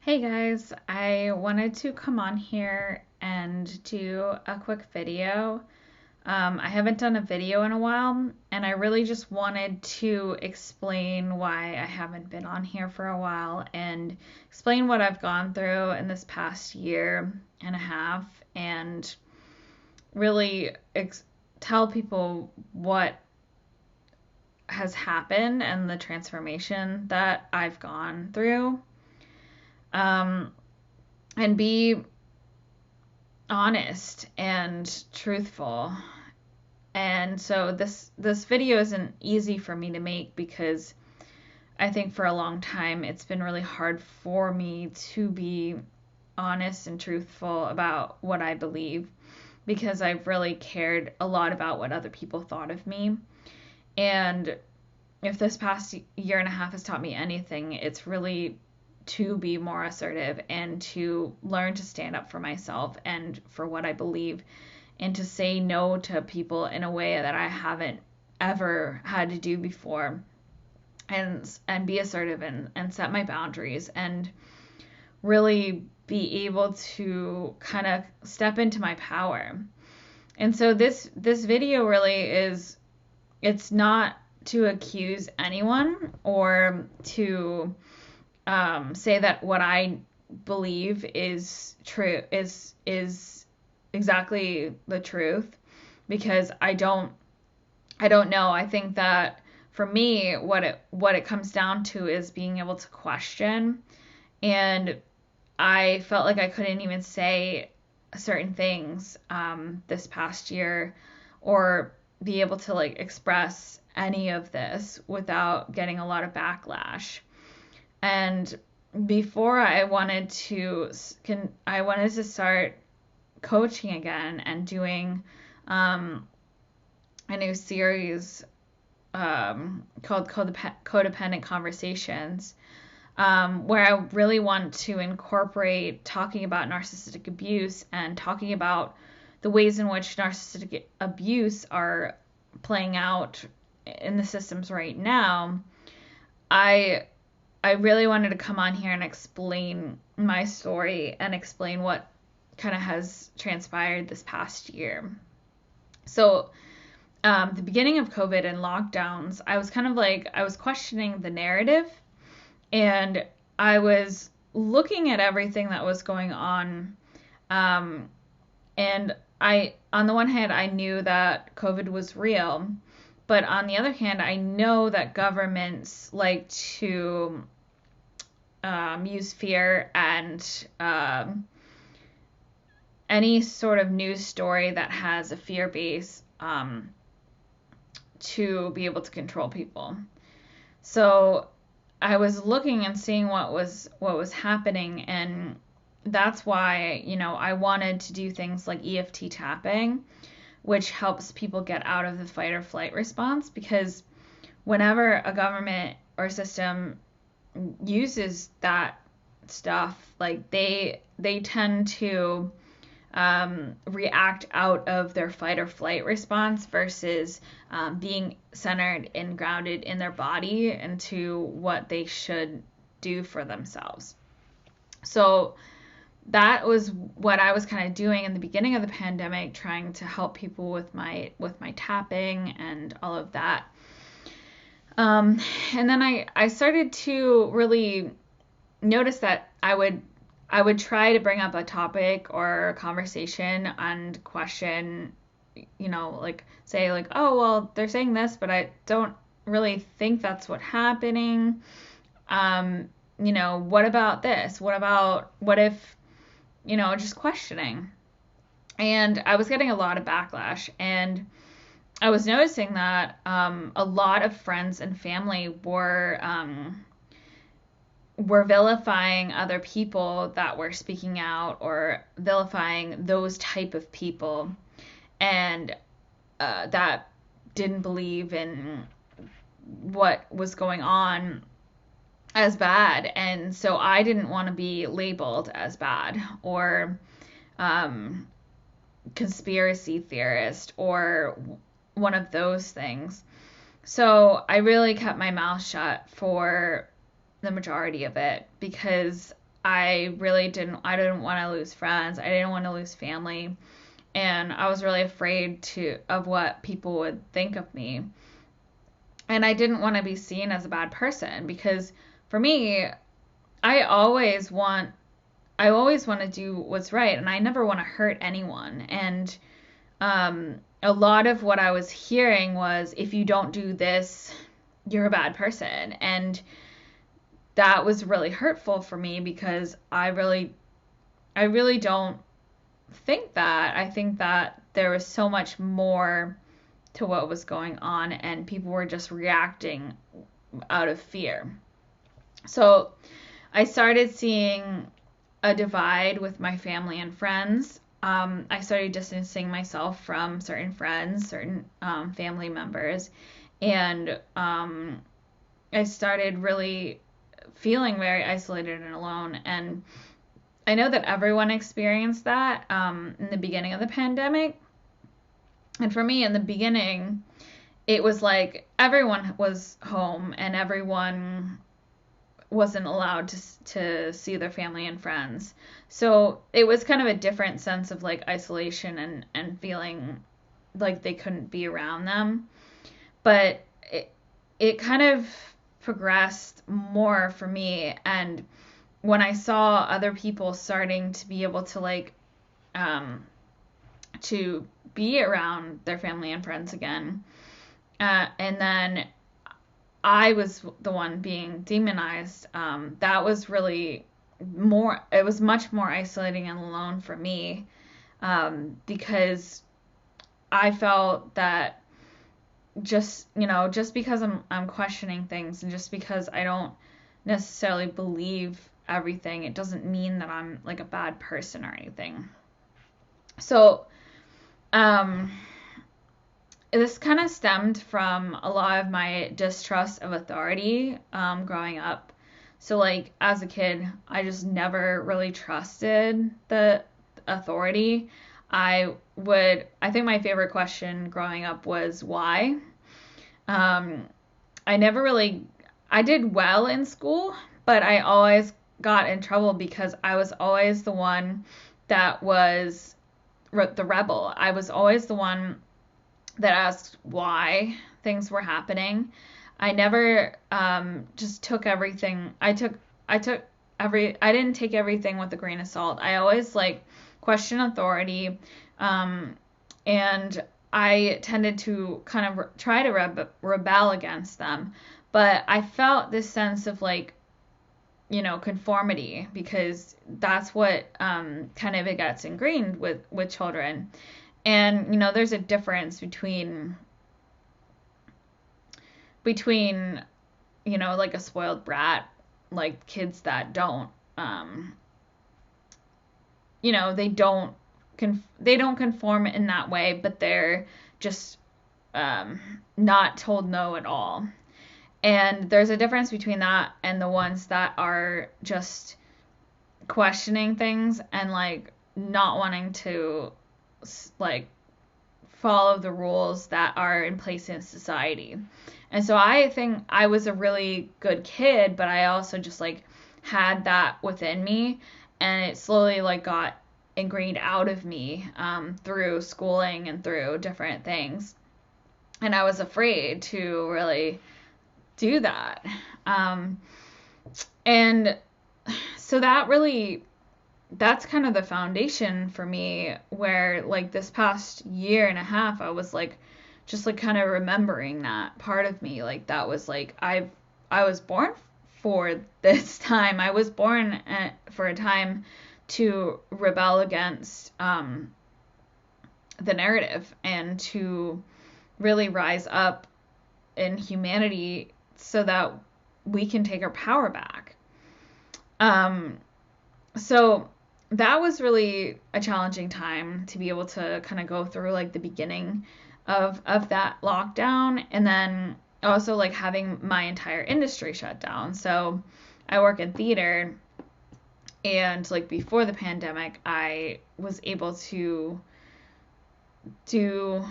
Hey guys, I wanted to come on here and do a quick video. I haven't done a video in a while, and I really just wanted to explain why I haven't been on here for a while and explain what I've gone through in this past year and a half, and really tell people what has happened and the transformation that I've gone through. And be honest and truthful. And so this video isn't easy for me to make because I think for a long time it's been really hard for me to be honest and truthful about what I believe because I've really cared a lot about what other people thought of me. And if this past year and a half has taught me anything, it's really to be more assertive and to learn to stand up for myself and for what I believe and to say no to people in a way that I haven't ever had to do before, and be assertive and set my boundaries and really be able to kind of step into my power. And so this video really is, it's not to accuse anyone or to say that what I believe is true is exactly the truth, because I don't know. I think that for me what it comes down to is being able to question, and I felt like I couldn't even say certain things this past year or be able to like express any of this without getting a lot of backlash. And before I wanted to start coaching again and doing a new series called Codependent Conversations, where I really want to incorporate talking about narcissistic abuse and talking about the ways in which narcissistic abuse are playing out in the systems right now. I really wanted to come on here and explain my story and explain what kind of has transpired this past year. So, the beginning of COVID and lockdowns, I was kind of like, I was questioning the narrative, and I was looking at everything that was going on. And on the one hand, I knew that COVID was real, but on the other hand, I know that governments like to use fear and any sort of news story that has a fear base to be able to control people. So I was looking and seeing what was happening, and that's why, I wanted to do things like Eft tapping, which helps people get out of the fight or flight response, because whenever a government or system uses that stuff, like they tend to react out of their fight or flight response versus being centered and grounded in their body and to what they should do for themselves. So that was what I was kind of doing in the beginning of the pandemic, trying to help people with my tapping and all of that. And then I started to really notice that I would try to bring up a topic or a conversation and question, like say like, oh, well, they're saying this, but I don't really think that's what's happening. What about this? What if, just questioning. And I was getting a lot of backlash, and I was noticing that a lot of friends and family were vilifying other people that were speaking out, or vilifying those type of people, and that didn't believe in what was going on as bad. And so I didn't want to be labeled as bad or conspiracy theorist or one of those things. So I really kept my mouth shut for the majority of it, because I didn't want to lose friends. I didn't want to lose family. And I was really afraid of what people would think of me. And I didn't want to be seen as a bad person, because for me, I always want to do what's right, and I never want to hurt anyone. And a lot of what I was hearing was, if you don't do this, you're a bad person. And that was really hurtful for me, because I really don't think that. I think that there was so much more to what was going on, and people were just reacting out of fear. So I started seeing a divide with my family and friends. I started distancing myself from certain friends, certain family members, and I started really feeling very isolated and alone. And I know that everyone experienced that in the beginning of the pandemic. And for me, in the beginning, it was like everyone was home and everyone wasn't allowed to see their family and friends. So it was kind of a different sense of like isolation and feeling like they couldn't be around them. But it kind of progressed more for me. And when I saw other people starting to be able to like to be around their family and friends again, and then I was the one being demonized, that was really it was much more isolating and alone for me, because I felt that just because I'm questioning things, and just because I don't necessarily believe everything, it doesn't mean that I'm like a bad person or anything. So this kind of stemmed from a lot of my distrust of authority growing up. So like as a kid, I just never really trusted the authority. I think my favorite question growing up was why. I did well in school, but I always got in trouble because I was always the one that was the rebel. I was always the one that asked why things were happening. I never just took everything. I didn't take everything with a grain of salt. I always like question authority, and I tended to kind of try to rebel against them. But I felt this sense of like, conformity, because that's what kind of it gets ingrained with children. And there's a difference between like a spoiled brat, like kids that don't they don't conform in that way, but they're just not told no at all. And there's a difference between that and the ones that are just questioning things and like not wanting to like follow the rules that are in place in society. And so I think I was a really good kid, but I also just like had that within me, and it slowly like got ingrained out of me through schooling and through different things. And I was afraid to really do that. And so that's kind of the foundation for me, where like this past year and a half, I was like, just like kind of remembering that part of me. Like that was like, I was born for this time. I was born for a time to rebel against the narrative and to really rise up in humanity so that we can take our power back. So that was really a challenging time to be able to kind of go through like the beginning of that lockdown, and then also like having my entire industry shut down. So I work in theater, and like before the pandemic, I was able to do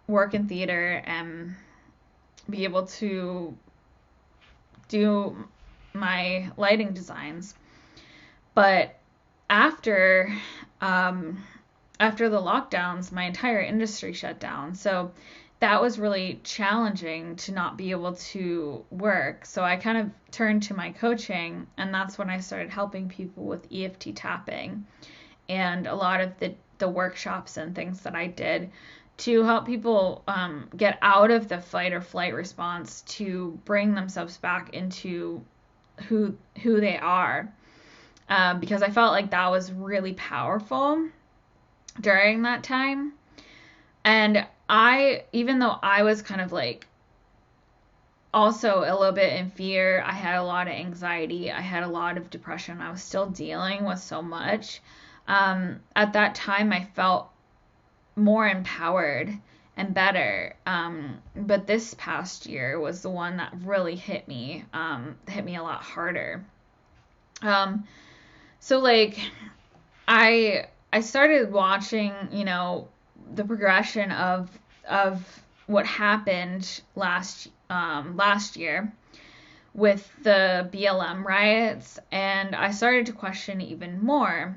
work in theater and be able to do my lighting designs. But after after the lockdowns, my entire industry shut down. So that was really challenging to not be able to work. So I kind of turned to my coaching, and that's when I started helping people with Eft tapping and a lot of the workshops and things that I did to help people get out of the fight or flight response to bring themselves back into who they are. Because I felt like that was really powerful during that time. And even though I was kind of like also a little bit in fear, I had a lot of anxiety, I had a lot of depression, I was still dealing with so much. At that time, I felt more empowered and better. But this past year was the one that really hit me a lot harder. So like I started watching, the progression of what happened last year with the BLM riots, and I started to question even more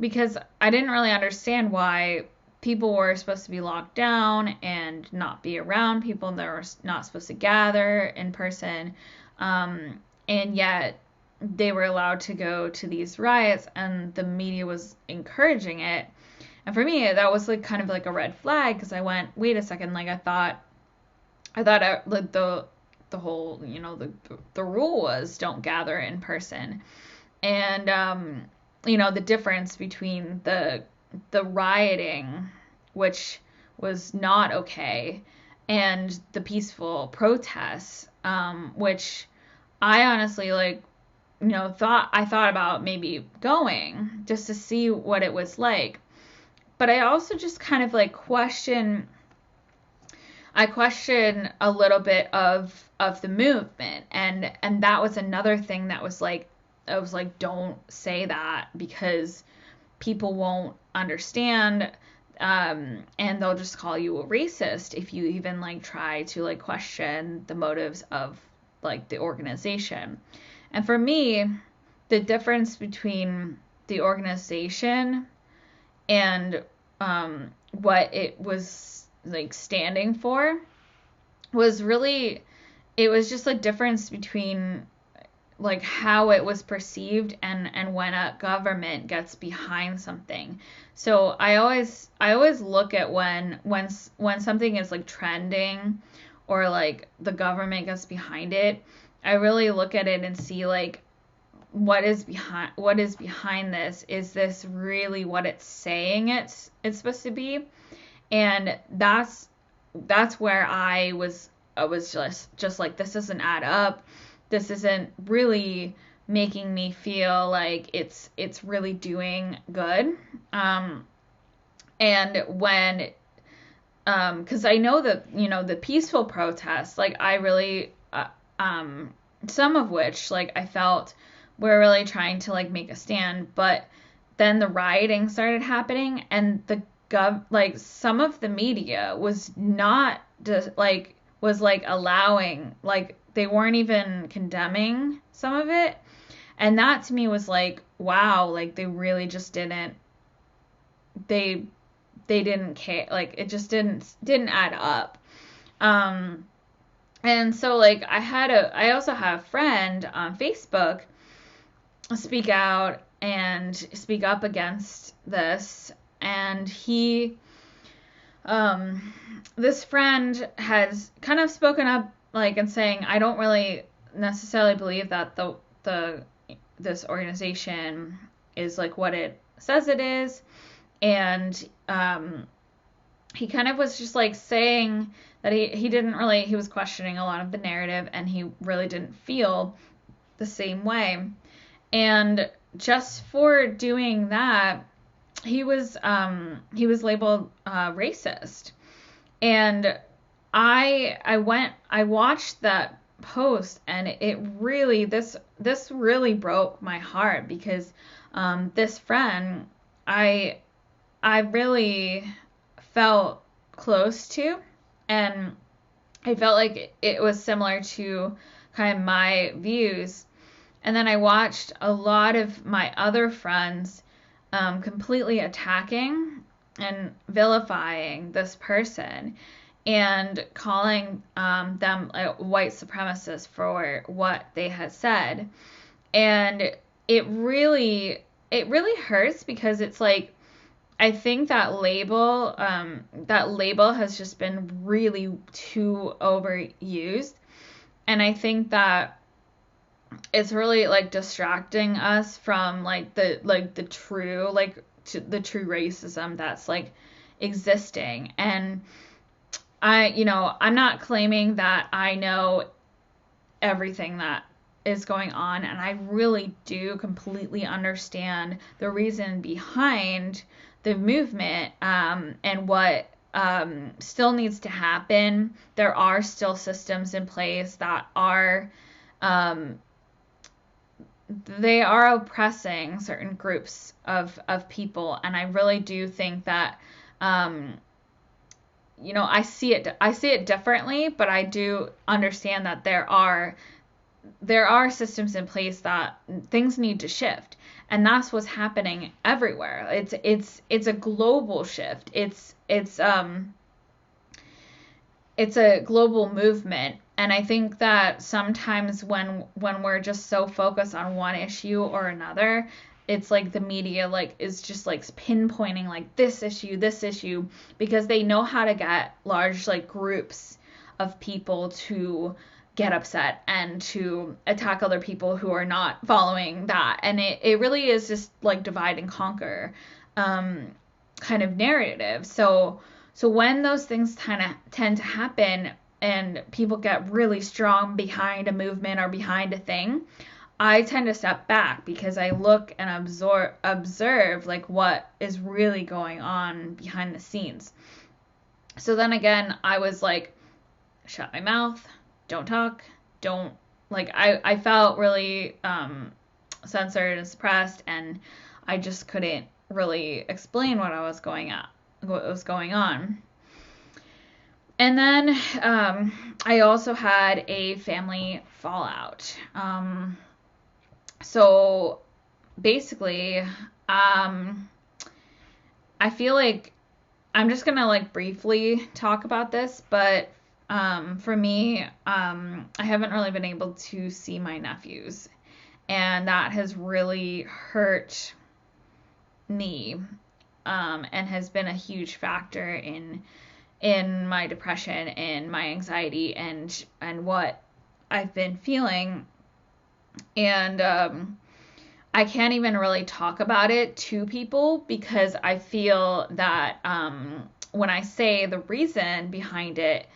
because I didn't really understand why people were supposed to be locked down and not be around people, that were not supposed to gather in person, and yet they were allowed to go to these riots and the media was encouraging it. And for me, that was like kind of like a red flag, because I went, wait a second, like I thought like the whole, the rule was don't gather in person. And the difference between the rioting, which was not okay, and the peaceful protests, which I honestly thought about maybe going just to see what it was like. But I also just kind of like question a little bit of the movement, and that was another thing that was like, I was like, don't say that because people won't understand, and they'll just call you a racist if you even like try to like question the motives of like the organization. And for me, the difference between the organization and what it was like standing for was really, it was just a difference between like how it was perceived and when a government gets behind something. So I always look at when something is like trending or like the government gets behind it, I really look at it and see like what is behind this. Is this really what it's saying it's supposed to be? And that's where I was just like, this doesn't add up. This isn't really making me feel like it's really doing good. And when because I know that the peaceful protests, like I really some of which like I felt were really trying to like make a stand, but then the rioting started happening, and the like some of the media was not just like was like allowing, like they weren't even condemning some of it. And that to me was like, wow, like they really just didn't, they didn't care, like it just didn't add up. And so like I also had a friend on Facebook speak out and speak up against this, and this friend has kind of spoken up like and saying, I don't really necessarily believe that this organization is like what it says it is. And he kind of was just like saying that he was questioning a lot of the narrative, and he really didn't feel the same way. And just for doing that, he was labeled racist. And I watched that post, and it really, this really broke my heart, because this friend I really felt close to, and I felt like it was similar to kind of my views. And then I watched a lot of my other friends completely attacking and vilifying this person and calling them a white supremacist for what they had said. And it really hurts, because it's like, I think that label has just been really too overused. And I think that it's really like distracting us from the true the true racism that's like existing. And I'm not claiming that I know everything that is going on, and I really do completely understand the reason behind the movement, and what still needs to happen. There are still systems in place that are they are oppressing certain groups of people, and I really do think that I see it differently, but I do understand that there are systems in place that things need to shift, and that's what's happening everywhere. It's a global shift. It's a global movement. And I think that sometimes when we're just so focused on one issue or another, it's like the media is just pinpointing this issue, because they know how to get large groups of people to get upset and to attack other people who are not following that. And it really is just divide and conquer kind of narrative. So when those things tend to happen and people get really strong behind a movement or behind a thing, I tend to step back, because I look and observe what is really going on behind the scenes. So then again, I was shut my mouth, don't talk, don't I felt really censored and suppressed, and I just couldn't really explain what was going on. And then I also had a family fallout. So basically, I feel like I'm just gonna briefly talk about this, but for me, I haven't really been able to see my nephews, and that has really hurt me, and has been a huge factor in my depression and my anxiety and what I've been feeling. And I can't even really talk about it to people, because I feel that when I say the reason behind it,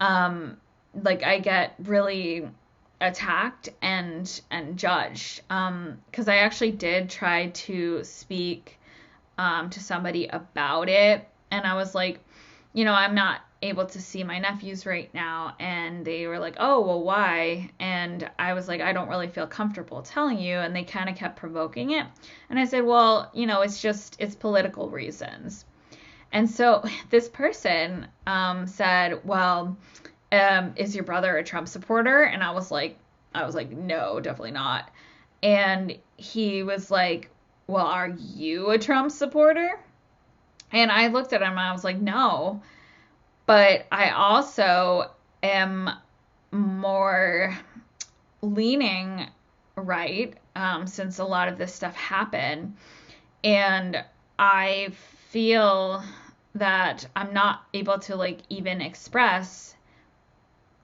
I get really attacked and judged, because I actually did try to speak to somebody about it, and I was like, I'm not able to see my nephews right now. And they were like, oh, well, why? And I was like, I don't really feel comfortable telling you. And they kind of kept provoking it. And I said, well, it's political reasons. And so this person said, well, is your brother a Trump supporter? And I was like, no, definitely not. And he was like, well, are you a Trump supporter? And I looked at him and I was like, no, but I also am more leaning right, since a lot of this stuff happened. And I feel that I'm not able to even express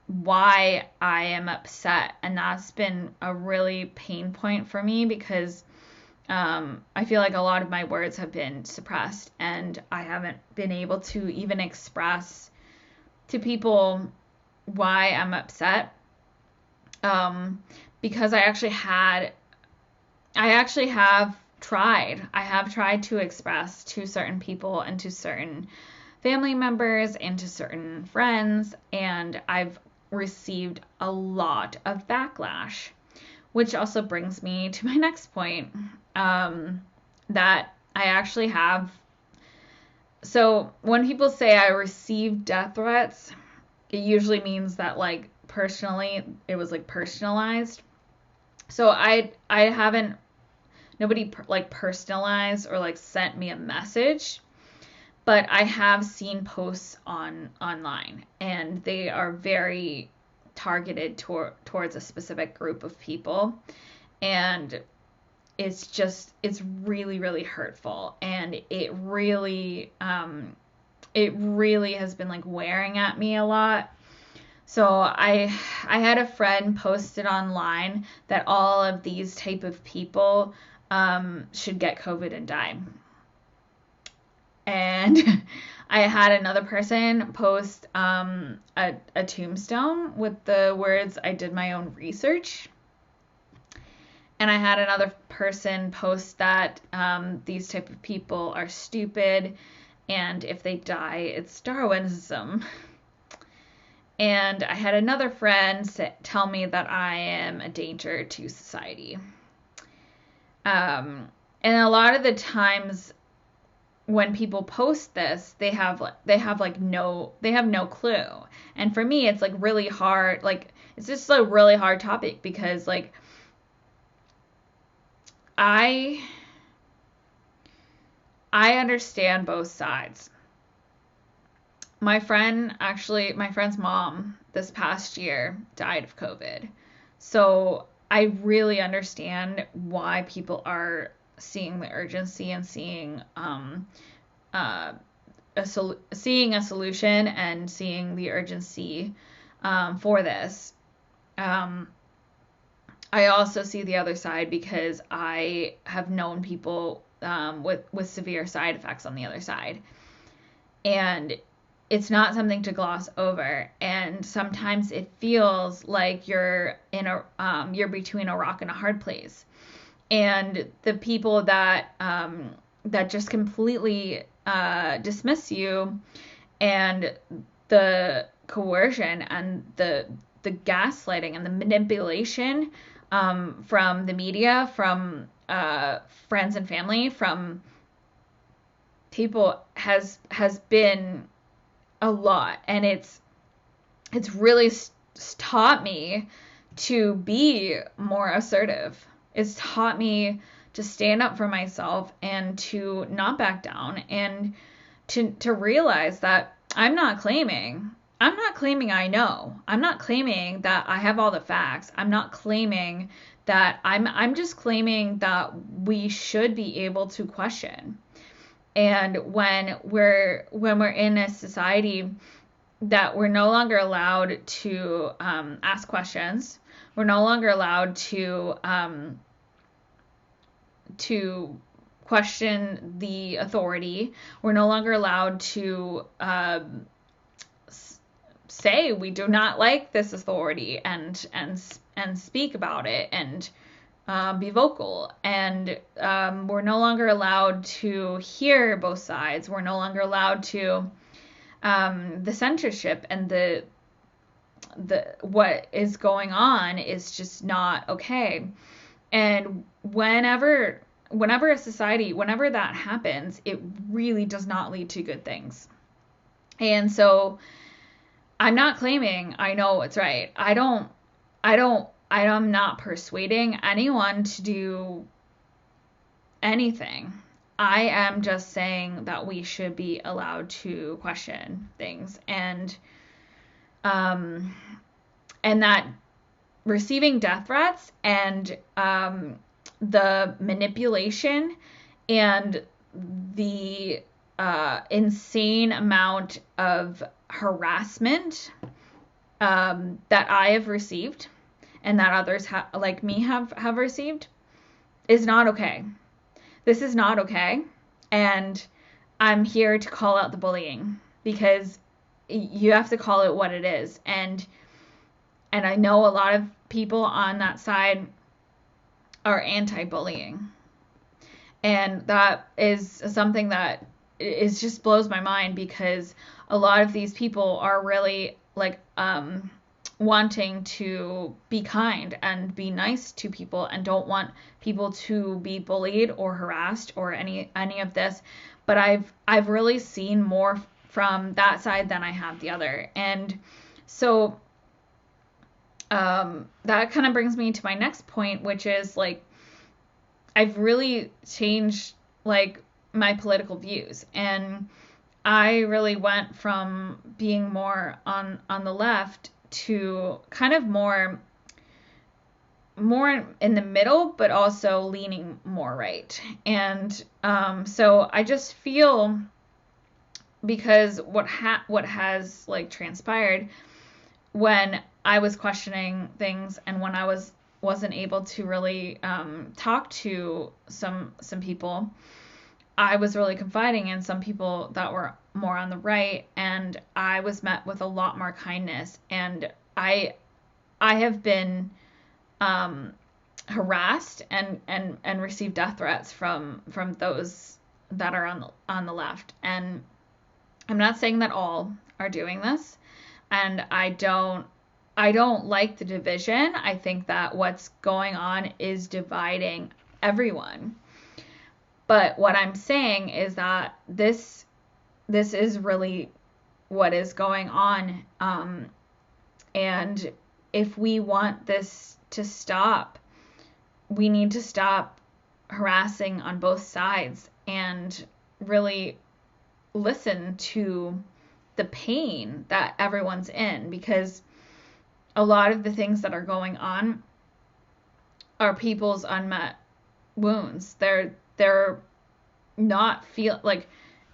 why I am upset. And that's been a really pain point for me, because I feel like a lot of my words have been suppressed, and I haven't been able to even express to people why I'm upset, because I actually have tried to express to certain people and to certain family members and to certain friends, and I've received a lot of backlash. Which also brings me to my next point, that I actually have. So when people say I received death threats, it usually means that personally, it was personalized. So I haven't, nobody like personalized or like sent me a message, but I have seen posts online, and they are very targeted towards a specific group of people, and it's really, really hurtful, and it really has been like wearing at me a lot. So I had a friend posted online that all of these type of people should get COVID and die. And I had another person post a tombstone with the words, "I did my own research." And I had another person post that these type of people are stupid, and if they die, it's Darwinism. And I had another friend tell me that I am a danger to society. And a lot of the times when people post this, they have no clue. And for me, it's like really hard. Like, it's just a really hard topic because like I understand both sides. My friend's mom this past year died of COVID. So I really understand why people are seeing the urgency and seeing seeing a solution and seeing the urgency for this. I also see the other side because I have known people with severe side effects on the other side. And it's not something to gloss over. And sometimes it feels like you're between a rock and a hard place. And the people that just completely dismiss you, and the coercion and the gaslighting and the manipulation from the media, from friends and family, from people has been a lot. And it's really taught me to be more assertive. It's taught me to stand up for myself and to not back down, and to realize that I'm not claiming I know. I'm not claiming that I have all the facts. I'm not claiming that I'm just claiming that we should be able to question. And when we're in a society that we're no longer allowed to ask questions, we're no longer allowed to question the authority, we're no longer allowed to say we do not like this authority and speak about it and be vocal. And we're no longer allowed to hear both sides. We're no longer allowed to the censorship and the what is going on is just not okay. And whenever a society, whenever that happens, it really does not lead to good things. And so I'm not claiming I know what's right. I'm not persuading anyone to do anything. I am just saying that we should be allowed to question things, and that receiving death threats and the manipulation and the insane amount of harassment that I have received and that others like me have received is not okay. This is not okay. And I'm here to call out the bullying, because you have to call it what it is. And I know a lot of people on that side are anti-bullying. And that is something that is just blows my mind, because a lot of these people are really like wanting to be kind and be nice to people and don't want people to be bullied or harassed or any of this. But I've really seen more from that side than I have the other. And so that kind of brings me to my next point, which is like, I've really changed like my political views, and I really went from being more on the left to kind of more in the middle, but also leaning more right. And so I just feel, because what has like transpired when I was questioning things, and when I wasn't able to really talk to some people, I was really confiding in some people that were more on the right, and I was met with a lot more kindness. And I have been harassed and received death threats from those that are on the left. And I'm not saying that all are doing this, and I don't like the division. I think that what's going on is dividing everyone. But what I'm saying is that this is really what is going on. And if we want this to stop, we need to stop harassing on both sides and really listen to the pain that everyone's in, because a lot of the things that are going on are people's unmet wounds. They're not like,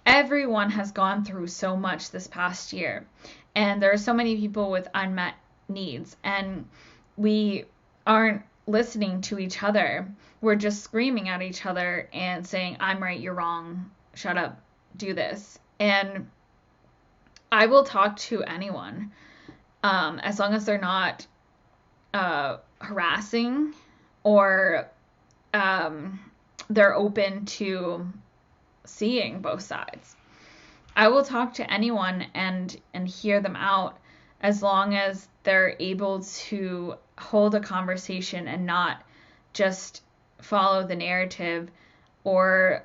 everyone has gone through so much this past year, and there are so many people with unmet needs, and we aren't listening to each other. We're just screaming at each other and saying, I'm right, you're wrong, shut up, do this. And I will talk to anyone, as long as they're not harassing, or they're open to seeing both sides. I will talk to anyone and hear them out, as long as they're able to hold a conversation and not just follow the narrative, or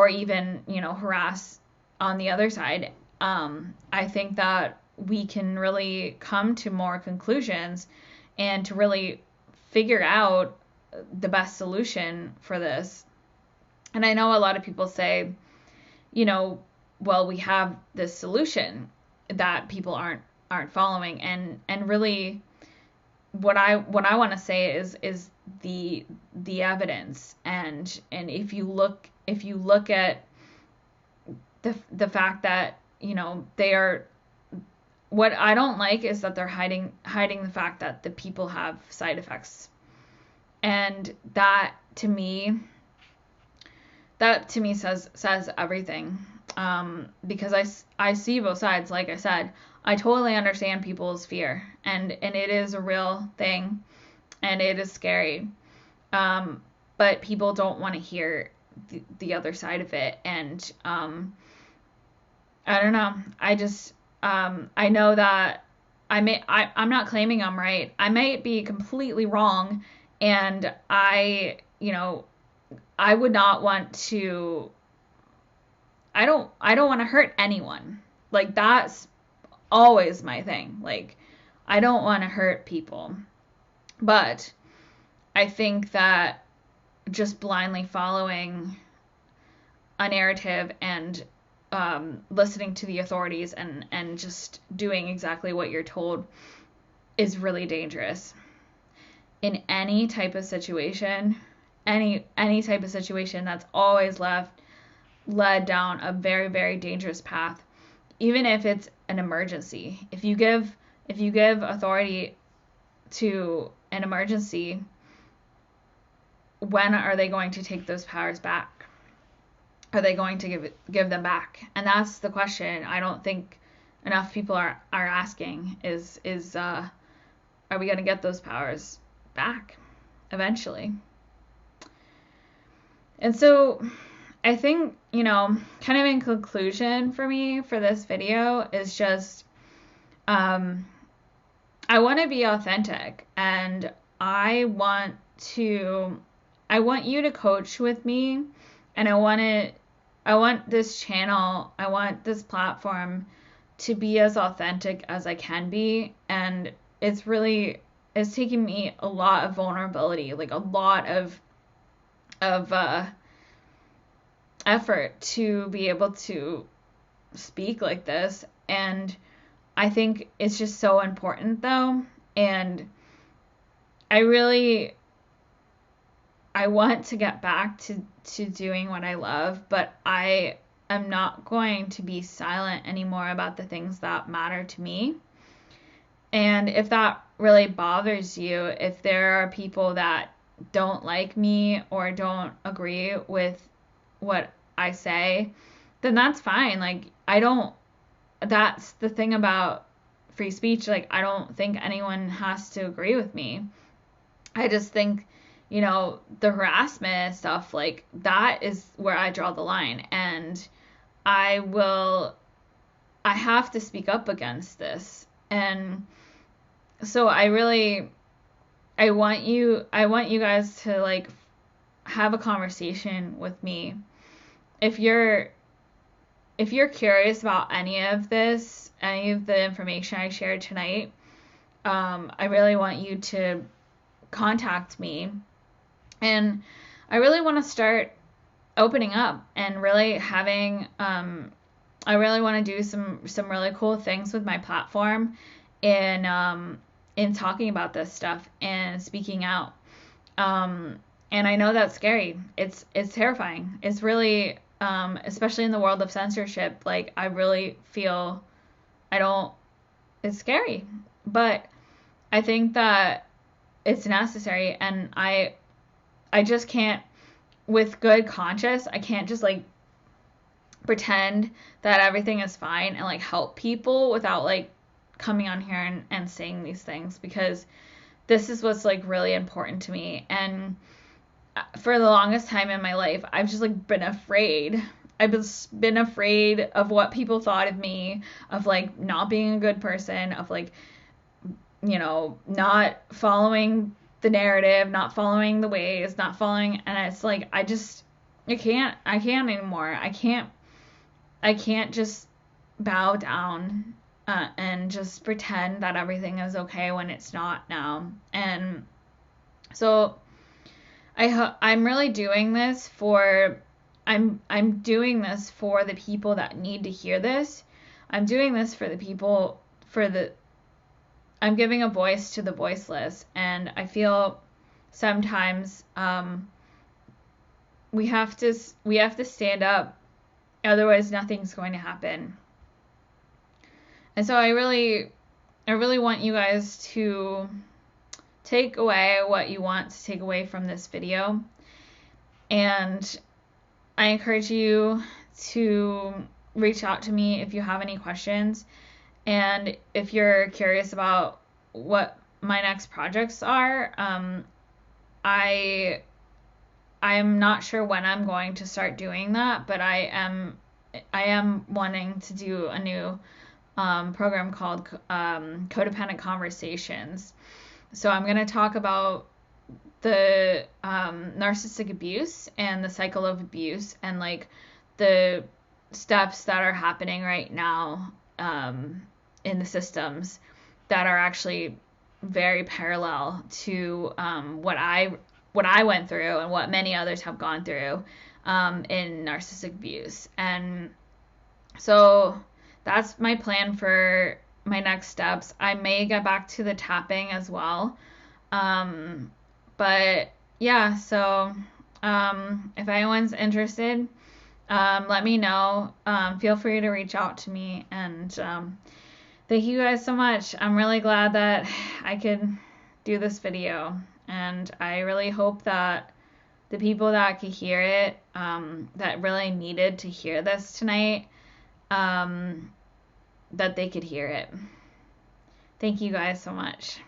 even, harass on the other side. I think that we can really come to more conclusions and to really figure out the best solution for this. And I know a lot of people say, well, we have this solution that people aren't following, and really what I want to say is the evidence. And if you look at the fact that, they are, what I don't like is that they're hiding the fact that the people have side effects. And that to me says everything. Because I see both sides. Like I said, I totally understand people's fear, and it is a real thing, and it is scary. But people don't want to hear the other side of it. And I don't know. I just I know that I'm not claiming I'm right. I might be completely wrong, and I would not want to. I don't want to hurt anyone. Like, that's always my thing. Like, I don't want to hurt people. But I think that just blindly following a narrative and listening to the authorities and just doing exactly what you're told is really dangerous. In any type of situation, any type of situation, that's always led down a very, very dangerous path. Even if it's an emergency, if you give authority to an emergency, when are they going to take those powers back? Are they going to give them back? And that's the question I don't think enough people are asking, is are we going to get those powers back eventually? And so I think, kind of in conclusion for me for this video is just, I want to be authentic, and I want you to coach with me, and I want this channel, I want this platform to be as authentic as I can be. And it's really it's taken me a lot of vulnerability, like a lot of effort to be able to speak like this. And I think it's just so important though. And I want to get back to doing what I love, but I am not going to be silent anymore about the things that matter to me. And if that really bothers you, if there are people that don't like me or don't agree with what I say, then that's fine. Like, that's the thing about free speech. Like, I don't think anyone has to agree with me. I just think, the harassment stuff, like, that is where I draw the line. And I have to speak up against this. And so I want you guys to, like, have a conversation with me. If you're curious about any of this, any of the information I shared tonight, I really want you to contact me. And I really want to start opening up and really having, I really want to do some really cool things with my platform in talking about this stuff and speaking out. And I know that's scary. It's terrifying. It's really, especially in the world of censorship, like, I really feel it's scary, but I think that it's necessary. And I just can't, with good conscience, I can't just, like, pretend that everything is fine and, like, help people without, like, coming on here and saying these things, because this is what's, like, really important to me. And for the longest time in my life, I've just, like, been afraid. I've been afraid of what people thought of me, of, like, not being a good person, of, like, not following the narrative, not following the ways, not following, and it's like, I can't anymore. I can't just bow down and just pretend that everything is okay when it's not now. And so I'm really doing this I'm doing this for the people that need to hear this. I'm doing this for the people, I'm giving a voice to the voiceless. And I feel sometimes we have to stand up, otherwise nothing's going to happen. And so I really want you guys to take away what you want to take away from this video. And I encourage you to reach out to me if you have any questions. And if you're curious about what my next projects are, I'm not sure when I'm going to start doing that, but I am wanting to do a new program called Codependent Conversations. So I'm going to talk about the narcissistic abuse and the cycle of abuse, and, like, the steps that are happening right now in the systems that are actually very parallel to what I went through and what many others have gone through in narcissistic abuse. And so that's my plan for my next steps. I may get back to the tapping as well. But yeah, so if anyone's interested, let me know. Feel free to reach out to me. And thank you guys so much. I'm really glad that I could do this video. And I really hope that the people that could hear it, that really needed to hear this tonight, that they could hear it. Thank you guys so much.